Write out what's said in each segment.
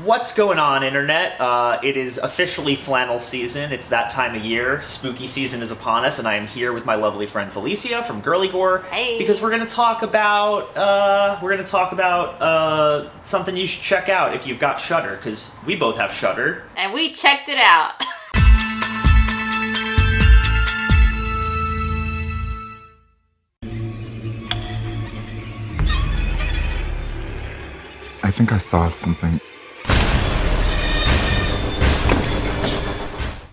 What's going on, Internet? It is officially flannel season. It's that time of year. Spooky season is upon us, and I am here with my lovely friend Felicia from GirlyGore. Hey. Because we're going to talk about something you should check out if you've got Shudder, because we both have Shudder. And we checked it out. I think I saw something.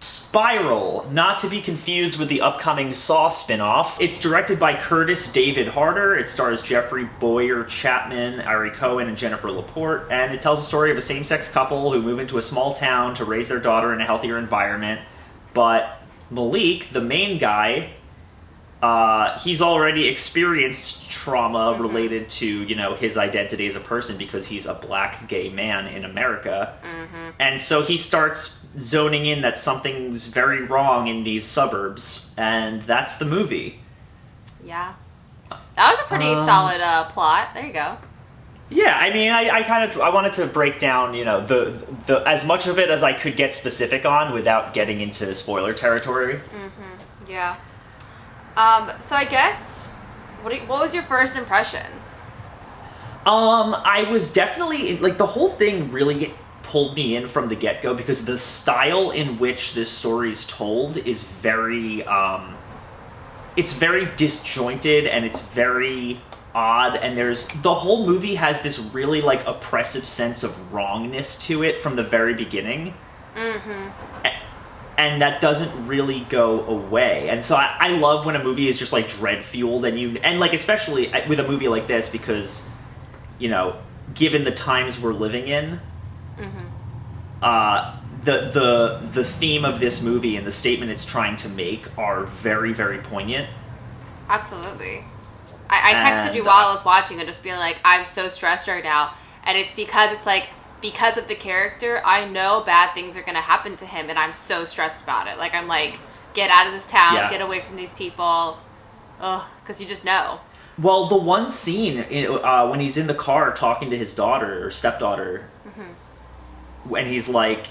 Spiral, not to be confused with the upcoming Saw spin-off. It's directed by Curtis David Harder. It stars Jeffrey Boyer Chapman, Ari Cohen, and Jennifer Laporte, and it tells the story of a same-sex couple who move into a small town to raise their daughter in a healthier environment. But Malick, the main guy, he's already experienced trauma related to, you know, his identity as a person because he's a black gay man in America. And so he starts zoning in that something's very wrong in these suburbs, and that's the movie. Yeah. That was a pretty solid plot. There you go. Yeah, I mean, I wanted to break down, you know, the as much of it as I could get specific on without getting into spoiler territory. Yeah. So I guess, what was your first impression? I was definitely, like, the whole thing really pulled me in from the get-go because the style in which this story is told is very, it's very disjointed and it's very odd, and the whole movie has this really, like, oppressive sense of wrongness to it from the very beginning. And that doesn't really go away. And so I love when a movie is just, like, dread-fueled, and like, especially with a movie like this, because, you know, given the times we're living in, the theme of this movie and the statement it's trying to make are very, very poignant. Absolutely. I texted you while I was watching and just being like, I'm so stressed right now. And it's like, because of the character, I know bad things are going to happen to him, and I'm so stressed about it. Like, I'm like, get out of this town, get away from these people. Ugh, because you just know. Well, the one scene when he's in the car talking to his daughter, or stepdaughter, when he's like,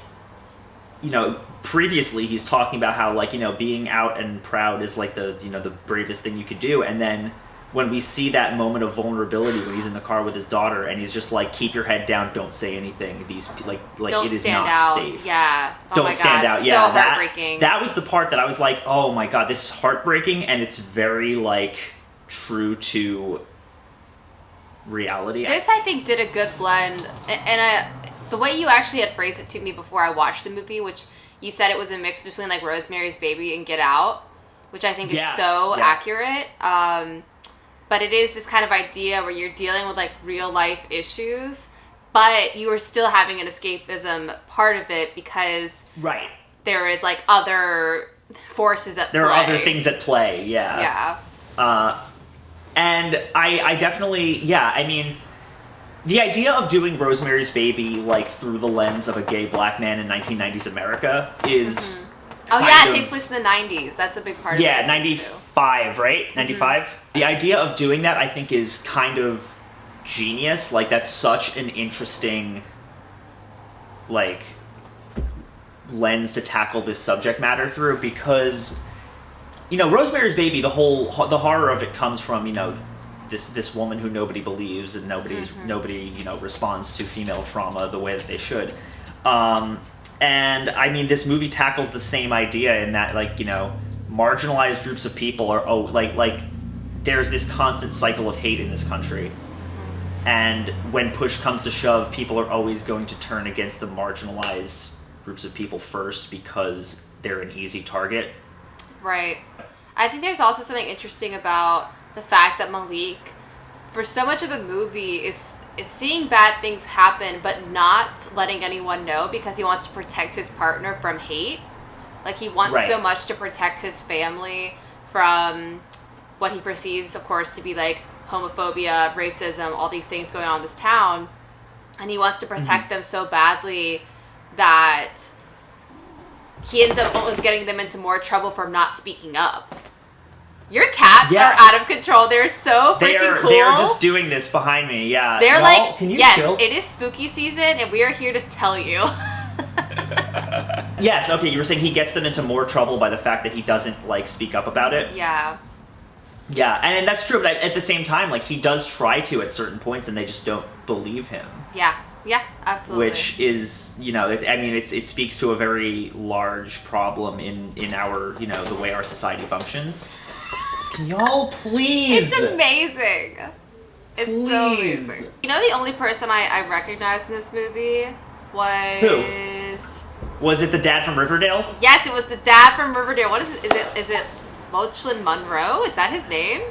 you know, previously he's talking about how, like, you know, being out and proud is, like, the, you know, the bravest thing you could do, and then when we see that moment of vulnerability when he's in the car with his daughter and he's just like, keep your head down, don't say anything, these, like don't it is stand not out. safe. Yeah. Oh, don't my stand God. out. Yeah, so heartbreaking. That was the part that I was like, oh my God, this is heartbreaking, and it's very, like, true to reality. This, I think, did a good blend, and the way you actually had phrased it to me before I watched the movie, which you said it was a mix between, like, Rosemary's Baby and Get Out, which I think is so accurate. But it is this kind of idea where you're dealing with, like, real life issues, but you are still having an escapism part of it because there is, like, other forces at play. There are other things at play, yeah. And I definitely, I mean, the idea of doing Rosemary's Baby, like, through the lens of a gay black man in 1990s America is it takes place in the 90s. That's a big part of it. Yeah, 95, right? 95? The idea of doing that, I think, is kind of genius. Like, that's such an interesting, like, lens to tackle this subject matter through, because, you know, Rosemary's Baby, the horror of it comes from, you know, this woman who nobody believes, and nobody, you know, responds to female trauma the way that they should. And, I mean, this movie tackles the same idea in that, like, you know, marginalized groups of people are, like, there's this constant cycle of hate in this country. And when push comes to shove, people are always going to turn against the marginalized groups of people first because they're an easy target. Right. I think there's also something interesting about the fact that Malick, for so much of the movie, is seeing bad things happen but not letting anyone know because he wants to protect his partner from hate. Like, he wants so much to protect his family from what he perceives, of course, to be, like, homophobia, racism, all these things going on in this town. And he wants to protect them so badly that he ends up almost getting them into more trouble for not speaking up. Your cats are out of control. They're so freaking cool. They are just doing this behind me, yeah. They're like, can you yes, chill? it is spooky season, and we are here to tell you. Yes, okay, you were saying he gets them into more trouble by the fact that he doesn't, like, speak up about it? Yeah. Yeah, and that's true, but at the same time, like, he does try to at certain points, and they just don't believe him. Yeah, absolutely. Which is, it speaks to a very large problem in our, the way our society functions. Can y'all please? It's amazing. It's so amazing. You know, the only person I recognized in this movie was... Who? Was it the dad from Riverdale? Yes, it was the dad from Riverdale. What is it? Is it Lochlin Munro? Is that his name?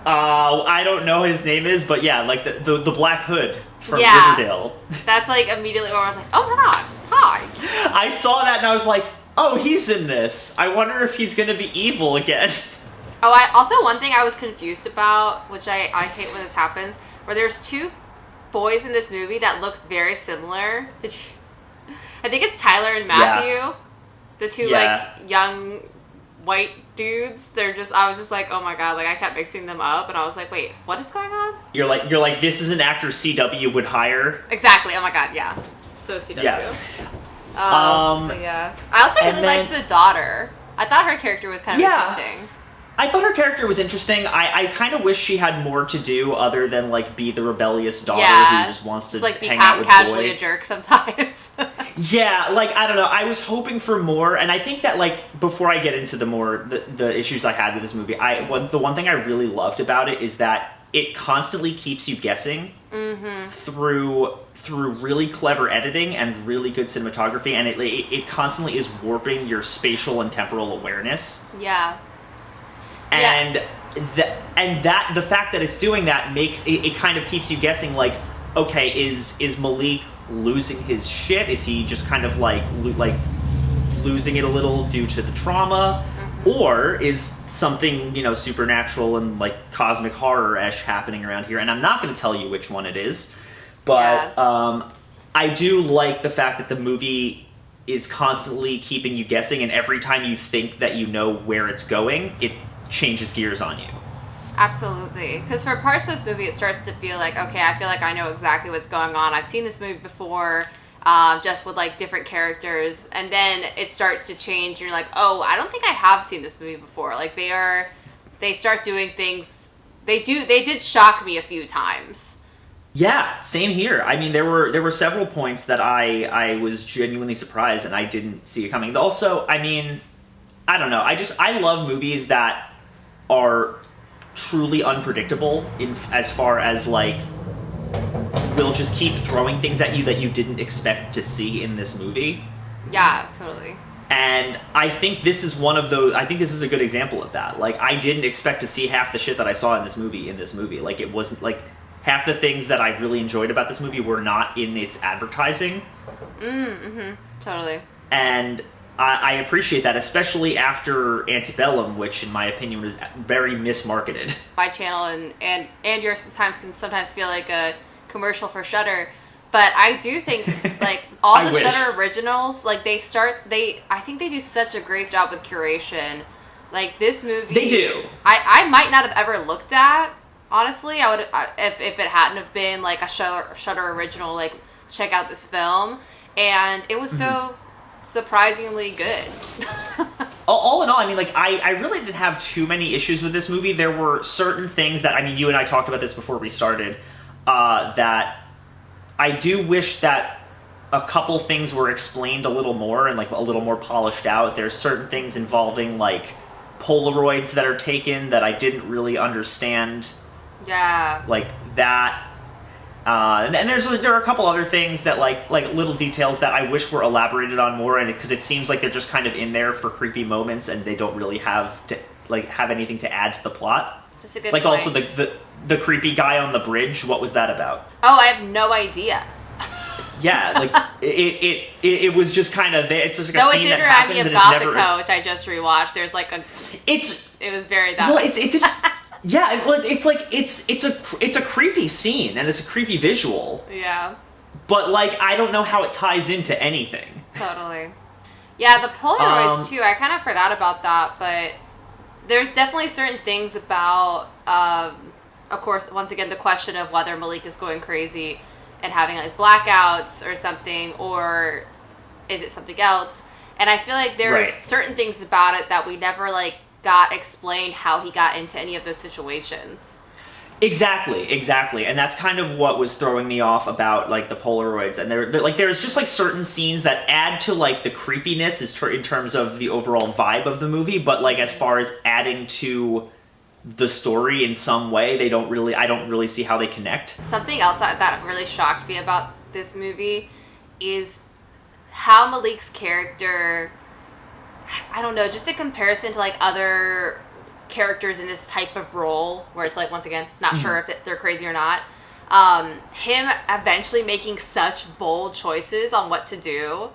I don't know his name is, but yeah, like the Black Hood from Riverdale. That's like immediately where I was like, oh my god, hi. I saw that and I was like, oh, he's in this. I wonder if he's gonna be evil again. Oh, one thing I was confused about, which I hate when this happens, where there's two boys in this movie that look very similar. I think it's Tyler and Matthew. Yeah. The two like young white dudes. I was just like, oh my god, like I kept mixing them up and I was like, wait, what is going on? You're like, this is an actor CW would hire. Exactly. Oh my god, yeah. So CW. Yeah. Yeah. I also really liked the daughter. I thought her character was kind of interesting. I thought her character was interesting. I kind of wish she had more to do other than, like, be the rebellious daughter who just wants to like, hang out with casually Boy. A jerk sometimes. Yeah, like, I don't know. I was hoping for more, and I think that, like, before I get into the issues I had with this movie, the one thing I really loved about it is that it constantly keeps you guessing through really clever editing and really good cinematography, and it constantly is warping your spatial and temporal awareness. Yeah. And the fact that it's doing that makes it kind of keeps you guessing, like, okay, is Malick losing his shit? Is he just kind of like losing it a little due to the trauma? Or is something, supernatural and like cosmic horror-ish happening around here? And I'm not going to tell you which one it is, but I do like the fact that the movie is constantly keeping you guessing, and every time you think that you know where it's going, it changes gears on you. Absolutely. Because for parts of this movie, it starts to feel like, okay, I feel like I know exactly what's going on. I've seen this movie before, just with, like, different characters. And then it starts to change, and you're like, oh, I don't think I have seen this movie before. Like, they start doing things, they did shock me a few times. Yeah, same here. I mean, there were several points that I was genuinely surprised, and I didn't see it coming. Also, I mean, I don't know. I love movies that are truly unpredictable as far as, like, will just keep throwing things at you that you didn't expect to see in this movie. Yeah, totally. And I think this is one of those. I think this is a good example of that. Like, I didn't expect to see half the shit that I saw in this movie. Like, it wasn't, like, half the things that I really enjoyed about this movie were not in its advertising. Totally. And I appreciate that, especially after Antebellum, which, in my opinion, was very mismarketed. My channel and yours can sometimes feel like a commercial for Shudder, but I do think, like, all the Shudder originals, like, I think they do such a great job with curation. Like, this movie... They do. I might not have ever looked at, honestly. I would if it hadn't have been, like, a Shudder original, like, check out this film. And it was so... surprisingly good. All in all, I mean, like, I really didn't have too many issues with this movie. There were certain things that, I mean, you and I talked about this before we started, that I do wish that a couple things were explained a little more and, like, a little more polished out. There's certain things involving, like, Polaroids that are taken that I didn't really understand. Yeah. Like, that... and there are a couple other things that, like little details that I wish were elaborated on more, and because it seems like they're just kind of in there for creepy moments, and they don't really have anything to add to the plot. That's a good point. point. Also the creepy guy on the bridge. What was that about? Oh, I have no idea. Yeah, like it was just kind of there. It's just like a scene that happens, and it's never. Gothica, which I just rewatched. There's like a. It was very that. Well, it's. Yeah, well, it's a creepy scene, and it's a creepy visual. Yeah. But, like, I don't know how it ties into anything. Totally. Yeah, the Polaroids, too. I kind of forgot about that, but there's definitely certain things about, of course, once again, the question of whether Malick is going crazy and having like blackouts or something, or is it something else? And I feel like there's certain things about it that we never like got explained how he got into any of those situations. Exactly, and that's kind of what was throwing me off about like the Polaroids. And there's just like certain scenes that add to like the creepiness in terms of the overall vibe of the movie, but like as far as adding to the story in some way, I don't really see how they connect. Something else that really shocked me about this movie is how Malick's character, I don't know, just in comparison to like other characters in this type of role where it's like, once again, not sure if they're crazy or not, him eventually making such bold choices on what to do,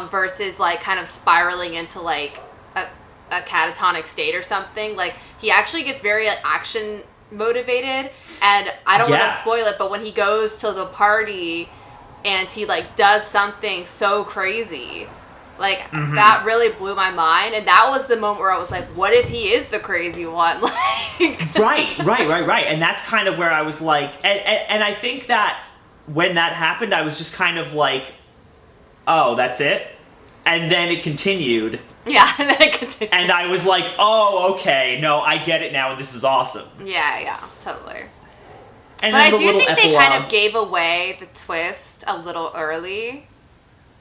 versus like kind of spiraling into like a catatonic state or something. Like he actually gets very action motivated, and I don't want to spoil it, but when he goes to the party and he like does something so crazy, like, that really blew my mind. And that was the moment where I was like, what if he is the crazy one? Like, Right. And that's kind of where I was like, and I think that when that happened, I was just kind of like, oh, that's it? And then it continued. Yeah, and then it continued. And I was like, oh, okay, no, I get it now, and this is awesome. Yeah, totally. And but then I do think epilogue, they kind of gave away the twist a little early.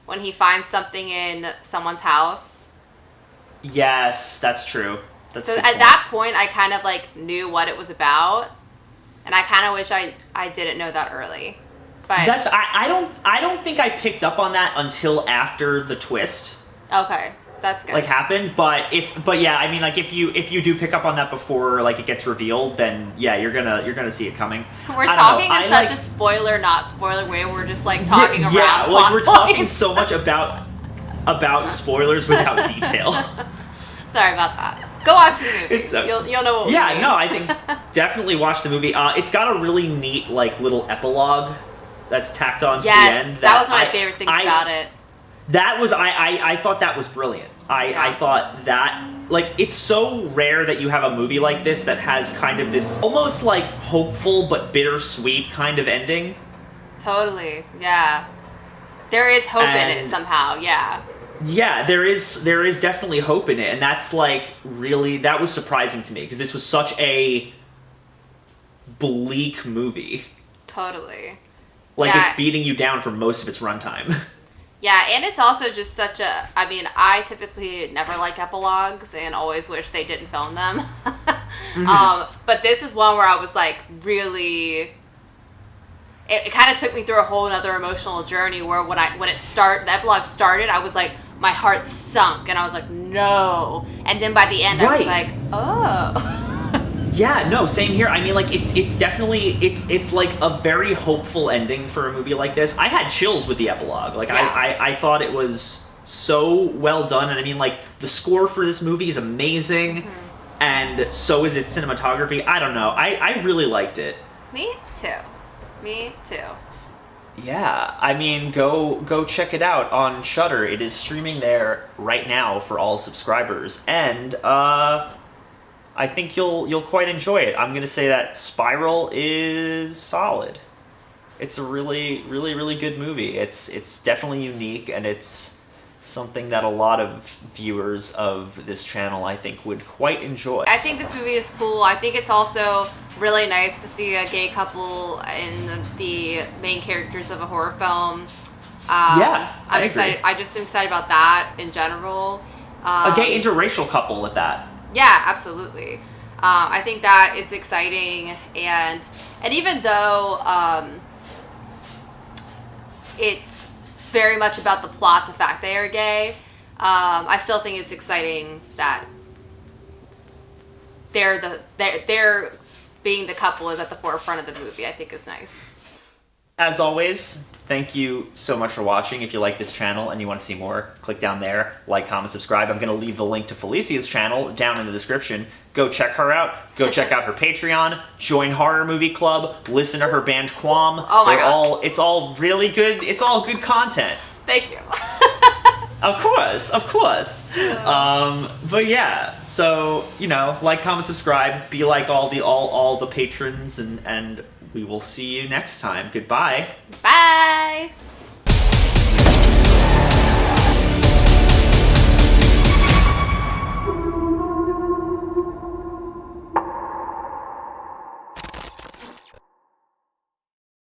When he finds something in someone's house. Yes, that's true. That's so at that point, I kind of like knew what it was about, and I kind of wish I didn't know that early. But that's I don't think I picked up on that until after the twist. Okay, that's good. Like happened, but yeah, I mean, like if you do pick up on that before like it gets revealed, then yeah, you're gonna see it coming. We're talking in such a spoiler, not spoiler way. We're just like talking around. Yeah, like we're talking points. so much about spoilers without detail. Sorry about that. Go watch the movie. You'll know what we mean. No, I think definitely watch the movie. It's got a really neat like little epilogue that's tacked on to the end. That was one of my favorite things about it. That was I thought that was brilliant. I thought that, like, it's so rare that you have a movie like this that has kind of this almost like hopeful but bittersweet kind of ending. Totally, yeah. There is hope in it somehow, yeah. Yeah, there is definitely hope in it, and that's like really, that was surprising to me because this was such a bleak movie. Totally. Like, it's beating you down for most of its runtime. Yeah, and it's also just such a, I mean, I typically never like epilogues and always wish they didn't film them. But this is one where I was like really, it kind of took me through a whole other emotional journey where when the epilogue started, I was like, my heart sunk and I was like, no. And then by the end I was like, oh. Yeah, no, same here. I mean, like, it's definitely, it's like a very hopeful ending for a movie like this. I had chills with the epilogue. Like, I thought it was so well done. And I mean, like, the score for this movie is amazing. And so is its cinematography. I don't know. I really liked it. Me too. Yeah, I mean, go check it out on Shudder. It is streaming there right now for all subscribers. And, I think you'll quite enjoy it. I'm gonna say that Spiral is solid. It's a really, really, really good movie. It's definitely unique, and it's something that a lot of viewers of this channel, I think, would quite enjoy. I think this movie is cool. I think it's also really nice to see a gay couple in the main characters of a horror film. I'm excited. I just am excited about that in general. A gay interracial couple at that. Yeah, absolutely. I think that is exciting, and even though it's very much about the plot, the fact they are gay, I still think it's exciting that they're being the couple is at the forefront of the movie. I think is nice. As always, thank you so much for watching. If you like this channel and you want to see more, click down there, like, comment, subscribe. I'm going to leave the link to Felicia's channel down in the description. Go check her out. Go check out her Patreon. Join Horror Movie Club. Listen to her band Quam. Oh my God. It's all really good. It's all good content. Thank you. Of course. But yeah, so, you know, like, comment, subscribe, be like all the patrons, and we will see you next time. Goodbye. Bye.